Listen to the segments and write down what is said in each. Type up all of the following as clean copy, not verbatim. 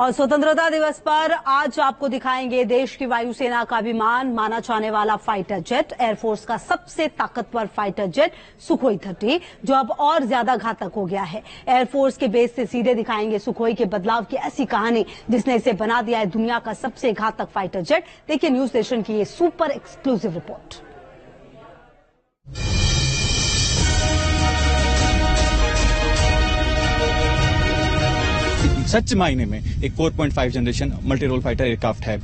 और स्वतंत्रता दिवस पर आज आपको दिखाएंगे देश की वायुसेना का विमान माना जाने वाला फाइटर जेट, एयरफोर्स का सबसे ताकतवर फाइटर जेट सुखोई 30, जो अब और ज्यादा घातक हो गया है। एयरफोर्स के बेस से सीधे दिखाएंगे सुखोई के बदलाव की ऐसी कहानी जिसने इसे बना दिया है दुनिया का सबसे घातक फाइटर जेट। देखिए न्यूज नेशन की ये सुपर एक्सक्लूसिव रिपोर्ट। सच मायने में एक 4.5 generation multi role fighter aircraft है।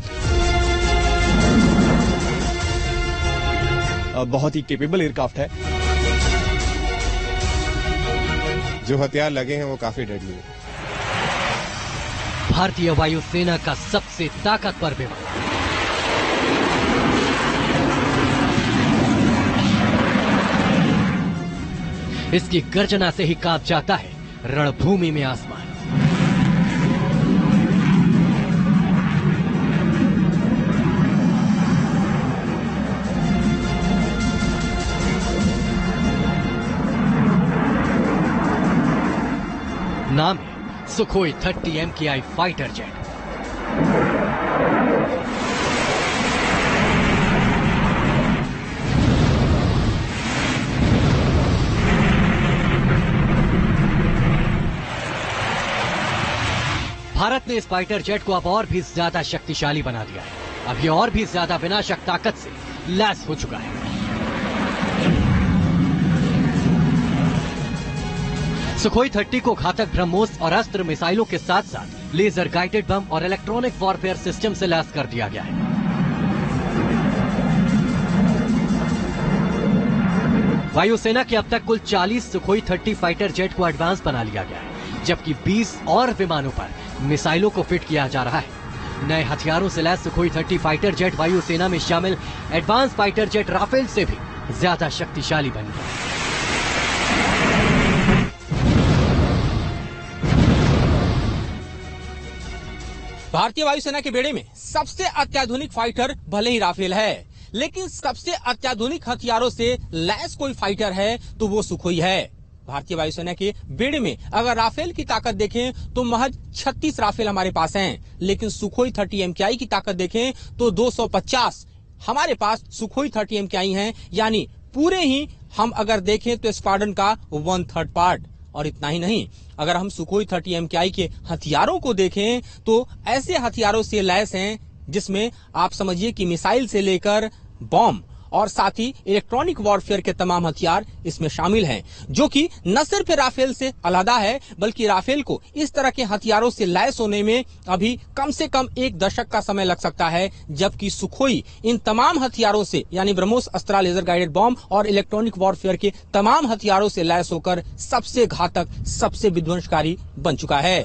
बहुत ही केपेबल एयरक्राफ्ट है। जो हथियार लगे हैं वो काफी डेडली है। भारतीय वायुसेना का सबसे ताकतवर विमान। इसकी गर्जना से ही कांप जाता है रणभूमि में आसमान। नाम है Sukhoi 30 MKI fighter jet. Bharat ने इस फाइटर जेट को अब और भी ज्यादा शक्तिशाली बना दिया है। अब ये और भी ज्यादा विनाशक ताकत से लैस हो चुका है। सुखोई 30 को घातक ब्रह्मोस और अस्त्र मिसाइलों के साथ साथ लेजर गाइडेड बम और इलेक्ट्रॉनिक वॉरफेयर सिस्टम से लैस कर दिया गया है। वायुसेना के अब तक कुल 40 सुखोई 30 फाइटर जेट को एडवांस बना लिया गया है, जबकि 20 और विमानों पर मिसाइलों को फिट किया जा रहा है। नए हथियारों से लैस सुखोई 30 फाइटर जेट वायुसेना में शामिल एडवांस फाइटर जेट राफेल से भी ज्यादा शक्तिशाली बन गया। भारतीय वायुसेना के बेड़े में सबसे अत्याधुनिक फाइटर भले ही राफेल है, लेकिन सबसे अत्याधुनिक हथियारों से लैस कोई फाइटर है तो वो सुखोई है। भारतीय वायुसेना के बेड़े में अगर राफेल की ताकत देखें तो महज 36 राफेल हमारे पास हैं, लेकिन सुखोई 30 MKI की ताकत देखें तो 250 हमारे पास सुखोई 30 MKI हैं, यानी पूरे ही हम अगर देखें तो स्क्वाड्रन का 1/3 पार्ट। और इतना ही नहीं, अगर हम सुखोई 30 MKI के हथियारों को देखें तो ऐसे हथियारों से लैस हैं जिसमें आप समझिए कि मिसाइल से लेकर बॉम्ब और साथ ही इलेक्ट्रॉनिक वॉरफेयर के तमाम हथियार इसमें शामिल हैं, जो कि न सिर्फ राफेल से अलग है, बल्कि राफेल को इस तरह के हथियारों से लैस होने में अभी कम से कम 1 दशक का समय लग सकता है, जबकि सुखोई इन तमाम हथियारों से यानी ब्रह्मोस अस्त्र, लेजर गाइडेड बॉम्ब और इलेक्ट्रॉनिक वॉरफेयर के तमाम हथियारों से लैस होकर सबसे घातक, सबसे विध्वंसकारी बन चुका है।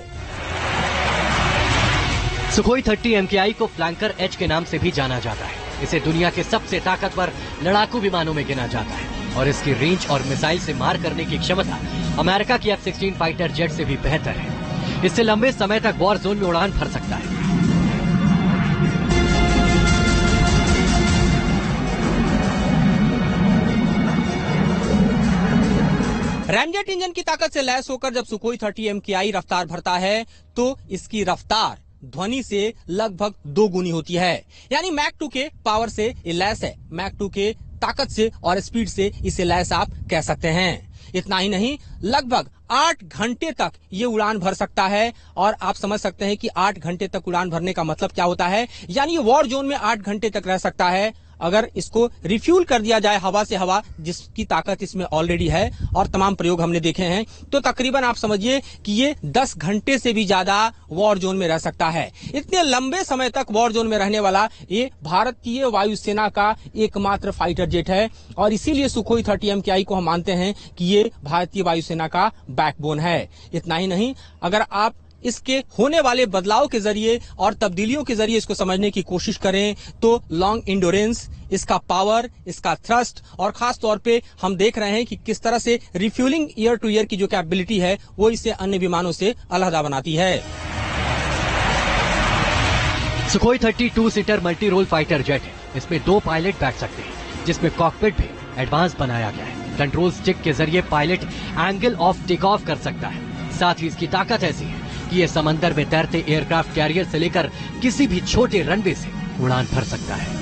सुखोई 30 MKI को फ्लैंकर एच के नाम से भी जाना जाता है। इसे दुनिया के सबसे ताकतवर लड़ाकू विमानों में गिना जाता है और इसकी रेंज और मिसाइल से मार करने की क्षमता अमेरिका की F-16 फाइटर जेट से भी बेहतर है। इससे लंबे समय तक वॉर जोन में उड़ान भर सकता है। रैमजेट इंजन की ताकत से लैस होकर जब सुखोई 30 MKI रफ्तार भरता है तो इसकी रफ्तार ध्वनि से लगभग 2 गुनी होती है, यानी मैक 2 के पावर से ये लैस है। मैक 2 के ताकत से और स्पीड से इसे लैस आप कह सकते हैं। इतना ही नहीं, लगभग 8 घंटे तक ये उड़ान भर सकता है। और आप समझ सकते हैं कि 8 घंटे तक उड़ान भरने का मतलब क्या होता है, यानी ये वॉर जोन में 8 घंटे तक रह सकता है। अगर इसको रिफ्यूल कर दिया जाए हवा से हवा, जिसकी ताकत इसमें ऑलरेडी है और तमाम प्रयोग हमने देखे हैं, तो तकरीबन आप समझिए कि ये 10 घंटे से भी ज्यादा वॉर जोन में रह सकता है। इतने लंबे समय तक वॉर जोन में रहने वाला ये भारतीय वायुसेना का एकमात्र फाइटर जेट है और इसीलिए सुखोई 30 MKI को हम मानते हैं कि ये भारतीय वायुसेना का बैकबोन है। इतना ही नहीं, अगर आप इसके होने वाले बदलाव के जरिए और तब्दीलियों के जरिए इसको समझने की कोशिश करें तो लॉन्ग इंडोरेंस, इसका पावर, इसका थ्रस्ट और खास तौर पे हम देख रहे हैं कि किस तरह से रिफ्यूलिंग ईयर टू ईयर की जो कैपेबिलिटी है वो इसे अन्य विमानों से अलग बनाती है। Sukhoi 30 2 seater multi role fighter jet है। इसमें 2 पायलट बैठ सकते हैं, जिसमें कॉकपिट भी एडवांस बनाया गया है। कंट्रोल स्टिक के जरिए pilot angle of take off कर सकता है। साथ ही इसकी ताकत ऐसी है जबकि ये समंदर में तैरते एयरक्राफ्ट कैरियर से लेकर किसी भी छोटे रनवे से उड़ान भर सकता है।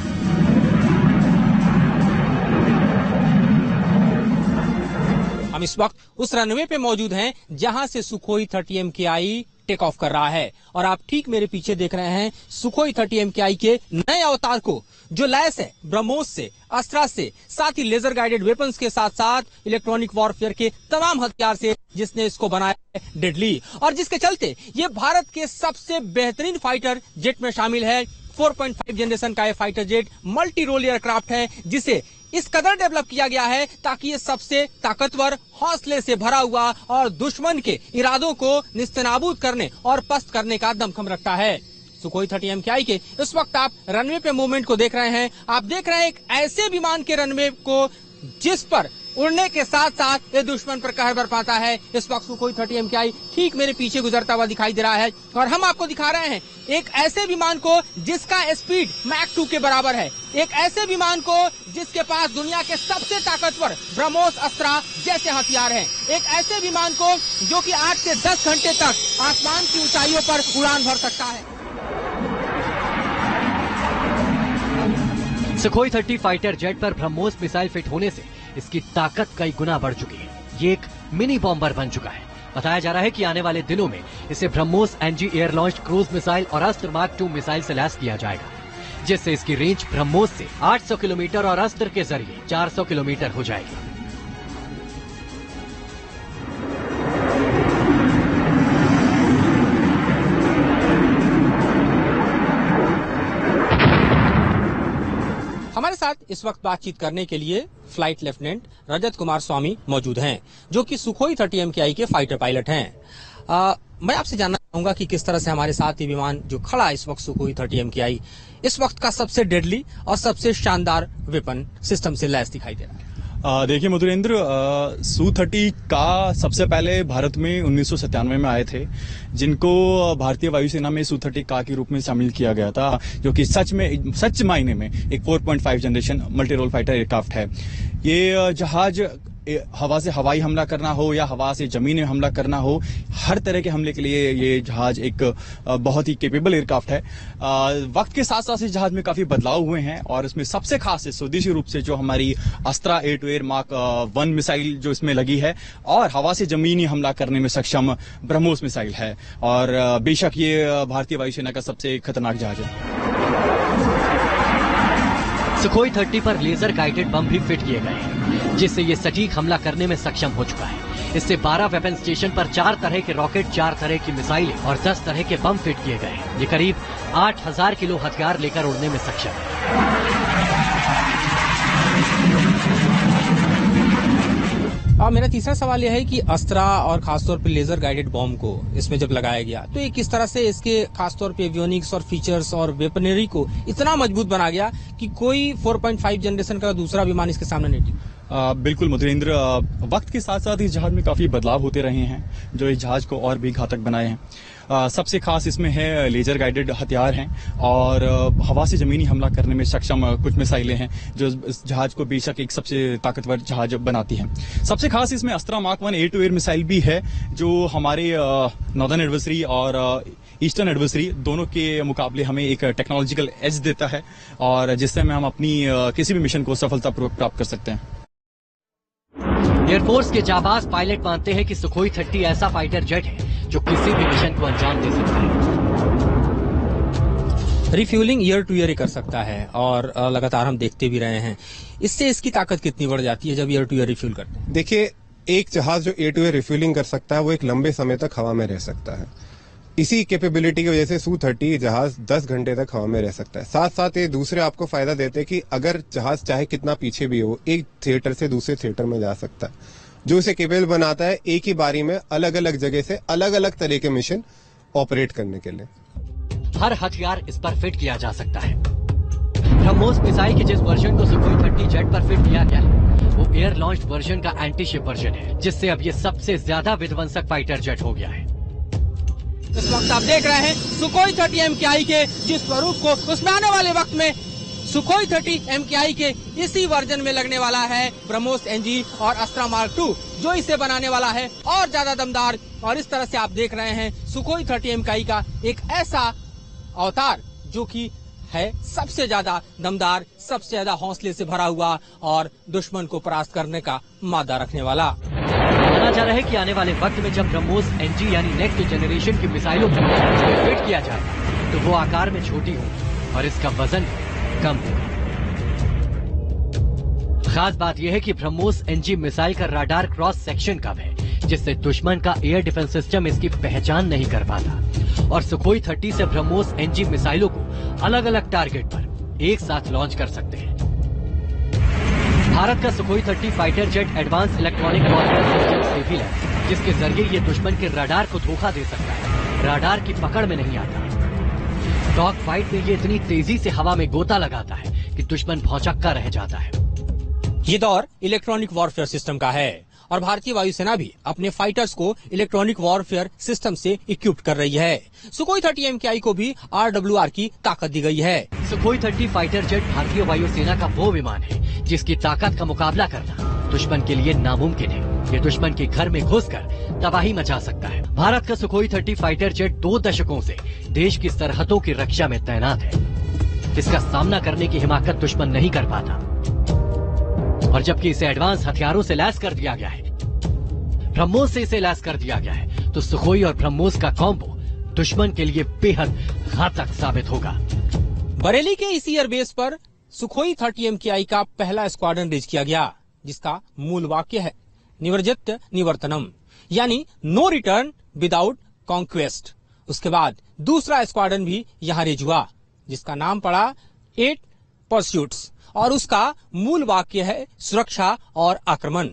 हम इस वक्त उस रनवे पे मौजूद हैं जहां से सुखोई 30 MKI टेक ऑफ कर रहा है और आप ठीक मेरे पीछे देख रहे हैं सुखोई 30 MKI के नए अवतार को, जो लैस है ब्रह्मोस से, अस्त्रा से, साथ ही लेजर गाइडेड वेपन्स के साथ साथ इलेक्ट्रॉनिक वॉरफेयर के तमाम हथियार से, जिसने इसको बनाया है डेडली और जिसके चलते ये भारत के सबसे बेहतरीन फाइटर जेट में शामिल है। 4.5 जनरेशन का ये fighter jet multi role aircraft है, जिसे इस कदर डेवलप किया गया है ताकि ये सबसे ताकतवर, हौसले से भरा हुआ और दुश्मन के इरादों को निस्तनाबूद करने और पस्त करने का दमखम रखता है। सुखोई 30 MKI के इस वक्त आप रनवे पे मूवमेंट को देख रहे हैं। आप देख रहे हैं एक ऐसे विमान के रनवे को जिस पर उड़ने के साथ साथ ये दुश्मन पर कहर बरपाता है। इस वक्त सुखोई 30 MKI ठीक मेरे पीछे गुजरता हुआ दिखाई दे रहा है और हम आपको दिखा रहे हैं एक ऐसे विमान को जिसका स्पीड मैक 2 के बराबर है, एक ऐसे विमान को जिसके पास दुनिया के सबसे ताकतवर ब्रह्मोस अस्त्रा जैसे हथियार हैं, एक ऐसे विमान को जो कि 8 से 10 घंटे तक आसमान की ऊंचाइयों पर उड़ान भर सकता है। सुखोई 30 फाइटर जेट पर ब्रह्मोस मिसाइल फिट होने से इसकी ताकत कई गुना बढ़ चुकी है। ये एक मिनी बॉम्बर बन चुका है। बताया जा रहा है कि आने वाले दिनों में इसे BrahMos NG air launched cruise missile और अस्त्र मार्क 2 मिसाइल से लैस किया जाएगा, जिससे इसकी रेंज ब्रह्मोस से 800 किलोमीटर और अस्त्र के जरिए 400 किलोमीटर हो जाएगी। हमारे साथ इस वक्त बातचीत करने के लिए फ्लाइट लेफ्टिनेंट रजत कुमार स्वामी मौजूद हैं, जो कि सुखोई 30 MKI के फाइटर पायलट हैं। मैं आपसे जानना चाहूंगा कि किस तरह से हमारे साथ ये विमान जो खड़ा है इस वक्त सुखोई 30 MKI इस वक्त का सबसे डेडली और सबसे शानदार वेपन सिस्टम से लैस दिखाई दे रहा है। देखिए मधुरेंद्र, Su-30 का सबसे पहले भारत में 1997 में आए थे, जिनको भारतीय वायुसेना में Su-30 का के रूप में शामिल किया गया था, जो कि सच मायने में एक 4.5 generation multi role fighter aircraft है। ये जहाज हवा से हवाई हमला करना हो या हवा से जमीन में हमला करना हो, हर तरह के हमले के लिए ये जहाज एक बहुत ही कैपेबल एयरक्राफ्ट है। वक्त के साथ साथ इस जहाज में काफी बदलाव हुए हैं और इसमें सबसे खास है स्वदेशी रूप से जो हमारी Astra air to air mark 1 missile जो इसमें लगी है और हवा से जमीनी हमला करने में सक्षम ब्रह्मोस मिसाइल है। और बेशक ये भारतीय वायुसेना का सबसे खतरनाक जहाज है। सुखोई 30 पर लेजर गाइडेड बम भी फिट किए गए हैं, जिससे ये सटीक हमला करने में सक्षम हो चुका है। इससे 12 वेपन स्टेशन पर 4 तरह के रॉकेट, 4 तरह की मिसाइलें और 10 तरह के बम फिट किए गए हैं। ये करीब 8000 किलो हथियार लेकर उड़ने में सक्षम है। और मेरा तीसरा सवाल यह है कि अस्त्रा और खासतौर पे लेजर गाइडेड बॉम्ब को इसमें जब लगाया गया तो ये किस तरह से इसके खासतौर पे एवियोनिक्स और फीचर्स और वेपनरी को इतना मजबूत बना गया कि कोई 4.5 जनरेशन का दूसरा विमान इसके सामने नहीं टिका। बिल्कुल मधुरेंद्र, वक्त के साथ साथ इस जहाज में काफी बदलाव होते रहे हैं जो इस जहाज को और भी घातक बनाए हैं। सबसे खास इसमें है लेजर गाइडेड हथियार हैं और हवा से जमीनी हमला करने में सक्षम कुछ मिसाइलें हैं जो इस जहाज को बेशक एक सबसे ताकतवर जहाज बनाती हैं। सबसे खास इसमें Astra mark 1 air to air missile भी है, जो हमारे नॉर्दर्न एडवर्सरी और ईस्टर्न एडवर्सरी दोनों के मुकाबले हमें एक टेक्नोलॉजिकल एज देता है और जिससे हम अपनी किसी भी मिशन को सफलतापूर्वक प्राप्त कर सकते हैं। एयरफोर्स के जाबाज पायलट मानते हैं कि सुखोई 30 ऐसा फाइटर जेट है जो किसी भी मिशन को अंजाम दे सकता है। रिफ्यूलिंग ईयर टू ईयर कर सकता है और लगातार हम देखते भी रहे हैं। इससे इसकी ताकत कितनी बढ़ जाती है जब ईयर टू ईयर रिफ्यूल करते हैं? देखिए, एक जहाज जो ईयर टू ईयर रिफ्यूलिंग कर सकता है वो एक लंबे समय तक हवा में रह सकता है। इसी कैपेबिलिटी की वजह से Su-30 जहाज 10 घंटे तक हवा में रह सकता है। साथ साथ ये दूसरे आपको फायदा देते हैं कि अगर जहाज चाहे कितना पीछे भी हो, एक थिएटर से दूसरे थिएटर में जा सकता है, जो इसे केपेबल बनाता है एक ही बारी में अलग अलग जगह से अलग अलग तरह के मिशन ऑपरेट करने के लिए। हर हथियार इस पर फिट किया जा सकता है। ब्रह्मोस मिसाइल के जिस वर्जन को सुखोई 30 जेट पर फिट किया गया है वो एयर लॉन्च्ड वर्जन का एंटी शिप वर्जन है, जिससे अब ये सबसे ज्यादा विध्वंसक फाइटर जेट हो गया है। इस वक्त आप देख रहे हैं सुखोई 30 MKI के जिस स्वरूप को उसमें आने वाले वक्त में सुखोई 30 MKI के इसी वर्जन में लगने वाला है ब्रह्मोस NG और अस्त्रा मार्क II, जो इसे बनाने वाला है और ज्यादा दमदार। और इस तरह से आप देख रहे हैं सुखोई 30 MKI का एक ऐसा अवतार जो कि है सबसे ज्यादा दमदार, सबसे ज्यादा हौसले से भरा हुआ और दुश्मन को परास्त करने का मादा रखने वाला। माना जा रहा है कि आने वाले वक्त में जब ब्रह्मोस NG यानी नेक्स्ट जनरेशन की मिसाइलों को फिट किया जाए तो वो आकार में छोटी होगी और इसका वजन कम होगा। खास बात यह है कि ब्रह्मोस NG मिसाइल का राडार क्रॉस सेक्शन कम है, जिससे दुश्मन का एयर डिफेंस सिस्टम इसकी पहचान नहीं कर पाता और सुखोई 30 से ब्रह्मोस NG मिसाइलों को अलग अलग टारगेट पर एक साथ लॉन्च कर सकते हैं। भारत का Sukhoi 30 fighter jet advance electronic warfare system stable है, जिसके जरिए ये दुश्मन के रडार को धोखा दे सकता है, रडार की पकड़ में नहीं आता। डॉग फाइट में ये इतनी तेजी से हवा में गोता लगाता है कि दुश्मन भौचक्का रह जाता है। ये दौर इलेक्ट्रॉनिक वॉरफेयर सिस्टम का है और भारतीय वायुसेना भी अपने फाइटर्स को इलेक्ट्रॉनिक वॉरफेयर सिस्टम से इक्विप्ड कर रही है। सुखोई 30 MKI को भी RWR की ताकत दी गई है। सुखोई 30 फाइटर जेट भारतीय वायुसेना का वो विमान है जिसकी ताकत का मुकाबला करना दुश्मन के लिए नामुमकिन है। ये दुश्मन के घर में घुसकर तबाही मचा सकता है। भारत का सुखोई 30 फाइटर जेट 2 दशकों से देश की सरहदों की रक्षा में तैनात है। इसका सामना करने की हिमाकत दुश्मन नहीं कर पाता और जबकि इसे एडवांस हथियारों से लैस कर दिया गया है, ब्रह्मोस से इसे लैस कर दिया गया है, तो सुखोई और ब्रह्मोस का कॉम्बो दुश्मन के लिए बेहद घातक साबित होगा। बरेली के इसी एयरबेस पर सुखोई 30 MKI का पहला स्क्वाड्रन रेज किया गया, जिसका मूल वाक्य है निवर्जित निवर्तनम, यानी नो रिटर्न विदाउट कॉन्क्वेस्ट। उसके बाद दूसरा स्क्वाड्रन भी यहाँ रेज हुआ, जिसका नाम पड़ा 8 परस्यूट्स और उसका मूल वाक्य है सुरक्षा और आक्रमण,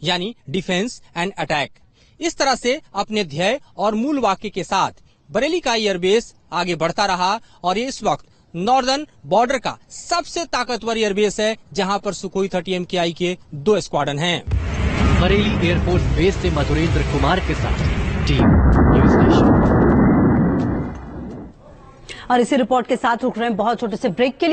यानी डिफेंस एंड अटैक। इस तरह से अपने ध्येय और मूल वाक्य के साथ बरेली का एयरबेस आगे बढ़ता रहा और ये इस वक्त नॉर्दर्न बॉर्डर का सबसे ताकतवर एयरबेस है, जहां पर सुखोई 30 MKI के 2 स्क्वाड्रन हैं। बरेली एयरफोर्स बेस से मधुरेंद्र कुमार के साथ टीम न्यूज नेशन। और इसी रिपोर्ट के साथ रुक रहे हैं बहुत छोटे से ब्रेक के लिए।